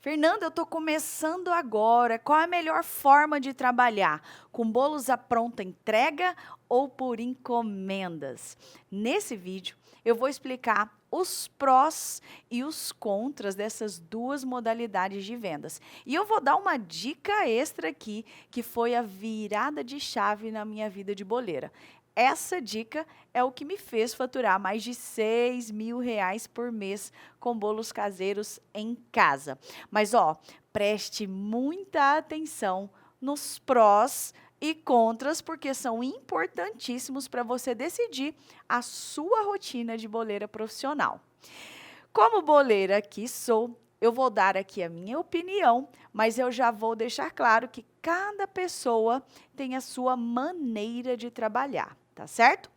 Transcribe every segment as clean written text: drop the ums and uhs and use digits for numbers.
Fernanda, eu estou começando agora. Qual é a melhor forma de trabalhar? Com bolos à pronta entrega ou por encomendas? Nesse vídeo, eu vou explicar os prós e os contras dessas duas modalidades de vendas. E eu vou dar uma dica extra aqui, que foi a virada de chave na minha vida de boleira. Essa dica é o que me fez faturar mais de R$ 6.000 por mês com bolos caseiros em casa. Mas, ó, preste muita atenção nos prós e contras, porque são importantíssimos para você decidir a sua rotina de boleira profissional. Como boleira que sou, eu vou dar aqui a minha opinião, mas eu já vou deixar claro que cada pessoa tem a sua maneira de trabalhar. Tá certo?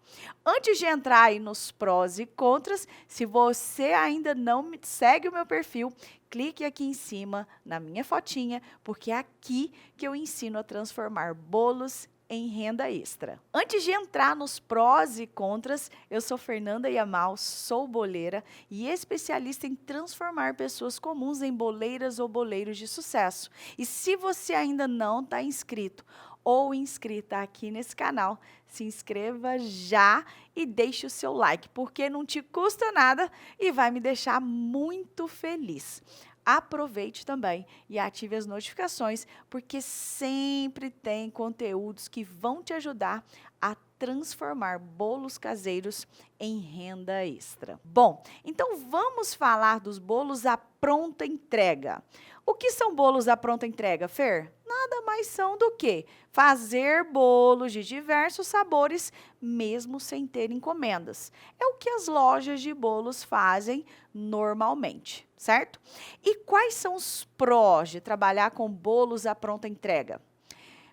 Antes de entrar aí nos prós e contras, se você ainda não segue o meu perfil, clique aqui em cima na minha fotinha, porque é aqui que eu ensino a transformar bolos em renda extra. Antes de entrar nos prós e contras, eu sou Fernanda Yamal, sou boleira e especialista em transformar pessoas comuns em boleiras ou boleiros de sucesso. E se você ainda não está inscrito ou inscrita aqui nesse canal, se inscreva já e deixe o seu like, porque não te custa nada e vai me deixar muito feliz. Aproveite também e ative as notificações, porque sempre tem conteúdos que vão te ajudar a transformar bolos caseiros em renda extra. Bom, então vamos falar dos bolos à pronta entrega. O que são bolos à pronta entrega, Fer? Nada mais são do que fazer bolos de diversos sabores, mesmo sem ter encomendas. É o que as lojas de bolos fazem normalmente, certo? E quais são os prós de trabalhar com bolos à pronta entrega?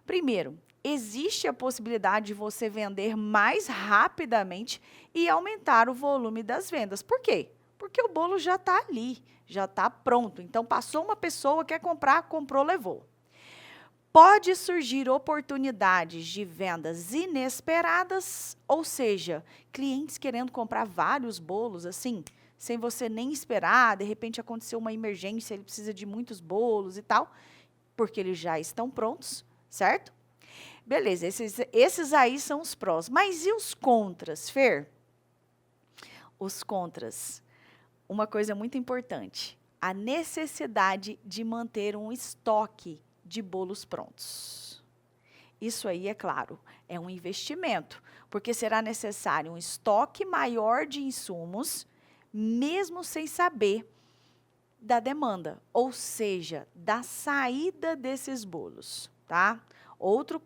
Primeiro, existe a possibilidade de você vender mais rapidamente e aumentar o volume das vendas. Por quê? Porque o bolo já está ali, já está pronto. Então, passou uma pessoa, quer comprar, comprou, levou. Pode surgir oportunidades de vendas inesperadas, ou seja, clientes querendo comprar vários bolos, assim, sem você nem esperar, de repente aconteceu uma emergência, ele precisa de muitos bolos e tal, porque eles já estão prontos, certo? Beleza, esses aí são os prós. Mas e os contras, Fer? Os contras. Uma coisa muito importante, a necessidade de manter um estoque de bolos prontos. Isso aí, é claro, é um investimento, porque será necessário um estoque maior de insumos, mesmo sem saber da demanda, ou seja, da saída desses bolos, tá? Outro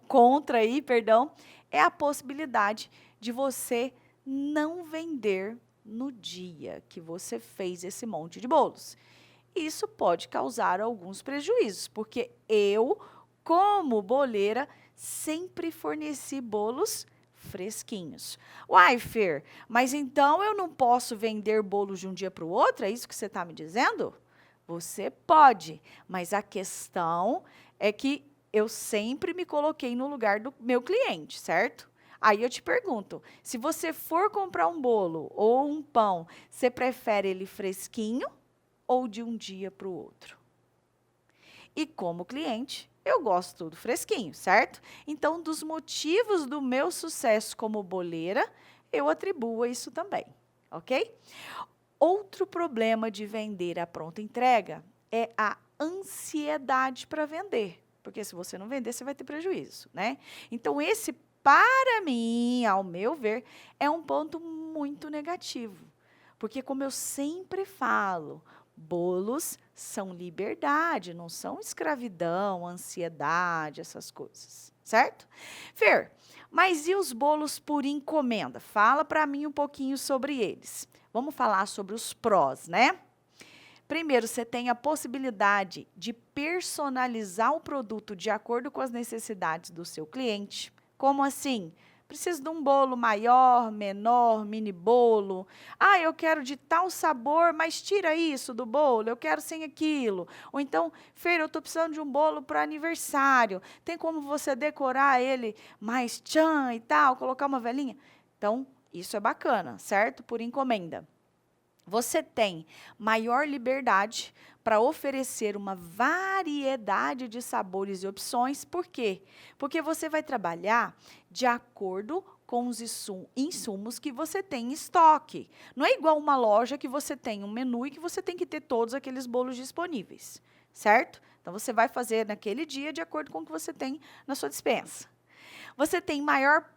contra aí, perdão, é a possibilidade de você não vender no dia que você fez esse monte de bolos. Isso pode causar alguns prejuízos, porque eu, como boleira, sempre forneci bolos fresquinhos. Uai, Fer, mas então eu não posso vender bolos de um dia para o outro? É isso que você está me dizendo? Você pode, mas a questão é que eu sempre me coloquei no lugar do meu cliente, certo? Aí eu te pergunto, se você for comprar um bolo ou um pão, você prefere ele fresquinho ou de um dia para o outro? E como cliente, eu gosto tudo fresquinho, certo? Então, dos motivos do meu sucesso como boleira, eu atribuo a isso também, ok? Outro problema de vender à pronta entrega é a ansiedade para vender. Porque se você não vender, você vai ter prejuízo, né? Então, esse, para mim, ao meu ver, é um ponto muito negativo. Porque, como eu sempre falo, bolos são liberdade, não são escravidão, ansiedade, essas coisas, certo? Fer, mas e os bolos por encomenda? Fala para mim um pouquinho sobre eles. Vamos falar sobre os prós, né? Primeiro, você tem a possibilidade de personalizar o produto de acordo com as necessidades do seu cliente. Como assim? Preciso de um bolo maior, menor, mini bolo. Ah, eu quero de tal sabor, mas tira isso do bolo, eu quero sem aquilo. Ou então, Fer, eu estou precisando de um bolo para aniversário. Tem como você decorar ele mais tchan e tal, colocar uma velinha? Então, isso é bacana, certo? Por encomenda. Você tem maior liberdade para oferecer uma variedade de sabores e opções. Por quê? Porque você vai trabalhar de acordo com os insumos que você tem em estoque. Não é igual uma loja que você tem um menu e que você tem que ter todos aqueles bolos disponíveis, certo? Então, você vai fazer naquele dia de acordo com o que você tem na sua despensa. Você tem maior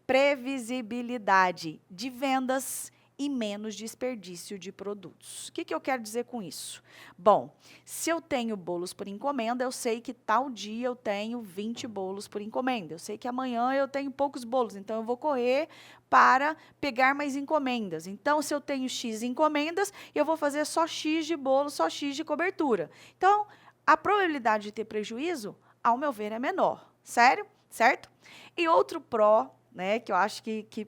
previsibilidade de vendas e menos desperdício de produtos. O que eu quero dizer com isso? Bom, se eu tenho bolos por encomenda, eu sei que tal dia eu tenho 20 bolos por encomenda. Eu sei que amanhã eu tenho poucos bolos, então eu vou correr para pegar mais encomendas. Então, se eu tenho X encomendas, eu vou fazer só X de bolo, só X de cobertura. Então, a probabilidade de ter prejuízo, ao meu ver, é menor. Sério? Certo? E outro pró, né, que eu acho que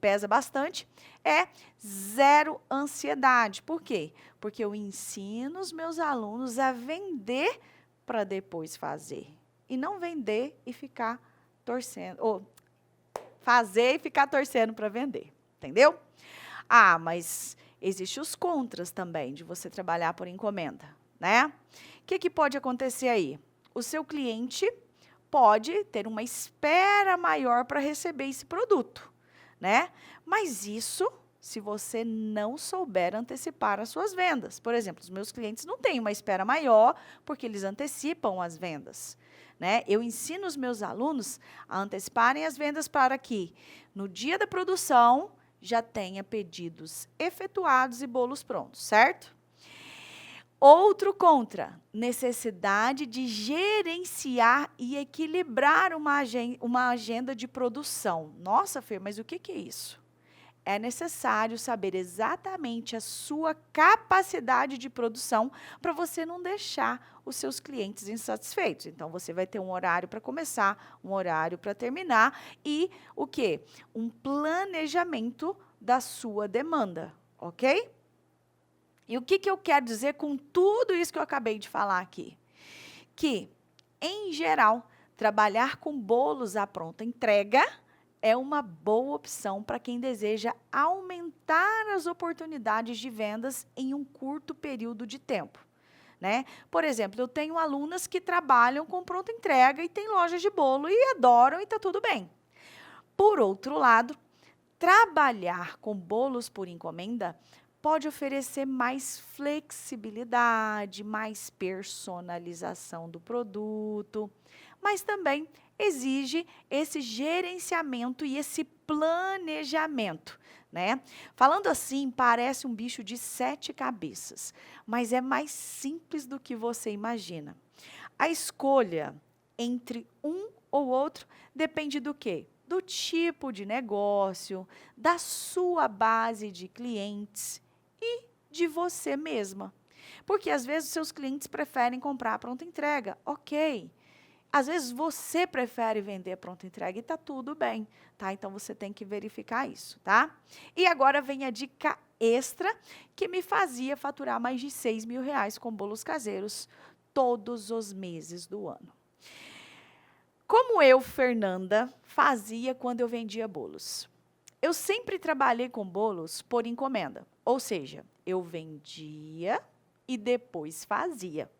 pesa bastante, é zero ansiedade. Por quê? Porque eu ensino os meus alunos a vender para depois fazer. E não vender e ficar torcendo, ou fazer e ficar torcendo para vender. Entendeu? Ah, mas existem os contras também de você trabalhar por encomenda, né? O que pode acontecer aí? O seu cliente pode ter uma espera maior para receber esse produto, né? Mas isso, se você não souber antecipar as suas vendas. Por exemplo, os meus clientes não têm uma espera maior porque eles antecipam as vendas, né? Eu ensino os meus alunos a anteciparem as vendas para que, no dia da produção, já tenha pedidos efetuados e bolos prontos, certo? Outro contra, necessidade de gerenciar e equilibrar uma agenda de produção. Nossa, Fer, mas o que é isso? É necessário saber exatamente a sua capacidade de produção para você não deixar os seus clientes insatisfeitos. Então, você vai ter um horário para começar, um horário para terminar e o quê? Um planejamento da sua demanda, ok? E o que eu quero dizer com tudo isso que eu acabei de falar aqui? Que, em geral, trabalhar com bolos à pronta entrega é uma boa opção para quem deseja aumentar as oportunidades de vendas em um curto período de tempo, né? Por exemplo, eu tenho alunas que trabalham com pronta entrega e têm lojas de bolo e adoram e está tudo bem. Por outro lado, trabalhar com bolos por encomenda pode oferecer mais flexibilidade, mais personalização do produto, mas também exige esse gerenciamento e esse planejamento, né? Falando assim, parece um bicho de 7 cabeças, mas é mais simples do que você imagina. A escolha entre um ou outro depende do quê? Do tipo de negócio, da sua base de clientes e de você mesma. Porque às vezes seus clientes preferem comprar a pronta entrega, ok. Às vezes você prefere vender a pronta entrega e está tudo bem, tá? Então você tem que verificar isso, tá? E agora vem a dica extra que me fazia faturar mais de R$6.000 com bolos caseiros todos os meses do ano. Como eu, Fernanda, fazia quando eu vendia bolos? Eu sempre trabalhei com bolos por encomenda, ou seja, eu vendia e depois fazia.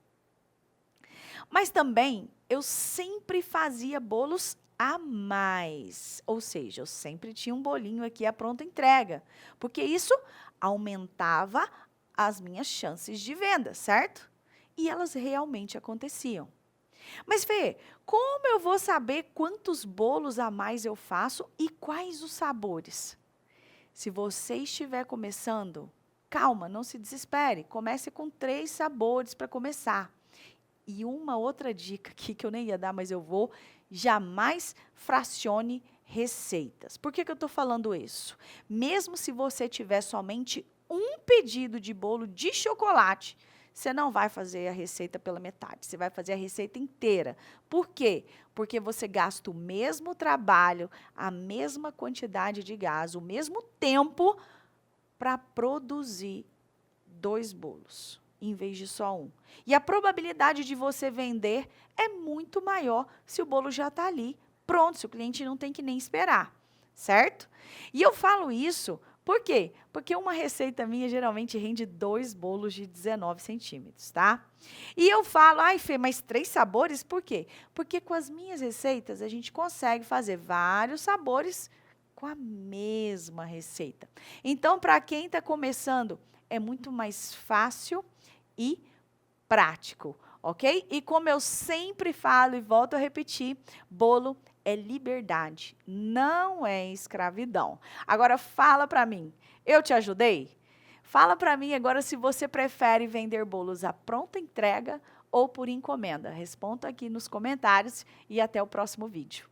Mas também eu sempre fazia bolos a mais, ou seja, eu sempre tinha um bolinho aqui à pronta entrega, porque isso aumentava as minhas chances de venda, certo? E elas realmente aconteciam. Mas, Fê, como eu vou saber quantos bolos a mais eu faço e quais os sabores? Se você estiver começando, calma, não se desespere. Comece com 3 sabores para começar. E uma outra dica aqui que eu nem ia dar, mas eu vou, jamais fracione receitas. Por que eu estou falando isso? Mesmo se você tiver somente um pedido de bolo de chocolate, você não vai fazer a receita pela metade, você vai fazer a receita inteira. Por quê? Porque você gasta o mesmo trabalho, a mesma quantidade de gás, o mesmo tempo para produzir 2 bolos, em vez de só um. E a probabilidade de você vender é muito maior se o bolo já está ali, pronto, se o cliente não tem que nem esperar, certo? E eu falo isso Por quê? Porque uma receita minha geralmente rende 2 bolos de 19 centímetros, tá? E eu falo, ai Fê, mas 3 sabores? Por quê? Porque com as minhas receitas a gente consegue fazer vários sabores com a mesma receita. Então, para quem está começando, é muito mais fácil e prático, ok? E como eu sempre falo e volto a repetir, bolo é liberdade, não é escravidão. Agora fala para mim, eu te ajudei? Fala para mim agora se você prefere vender bolos à pronta entrega ou por encomenda. Responda aqui nos comentários e até o próximo vídeo.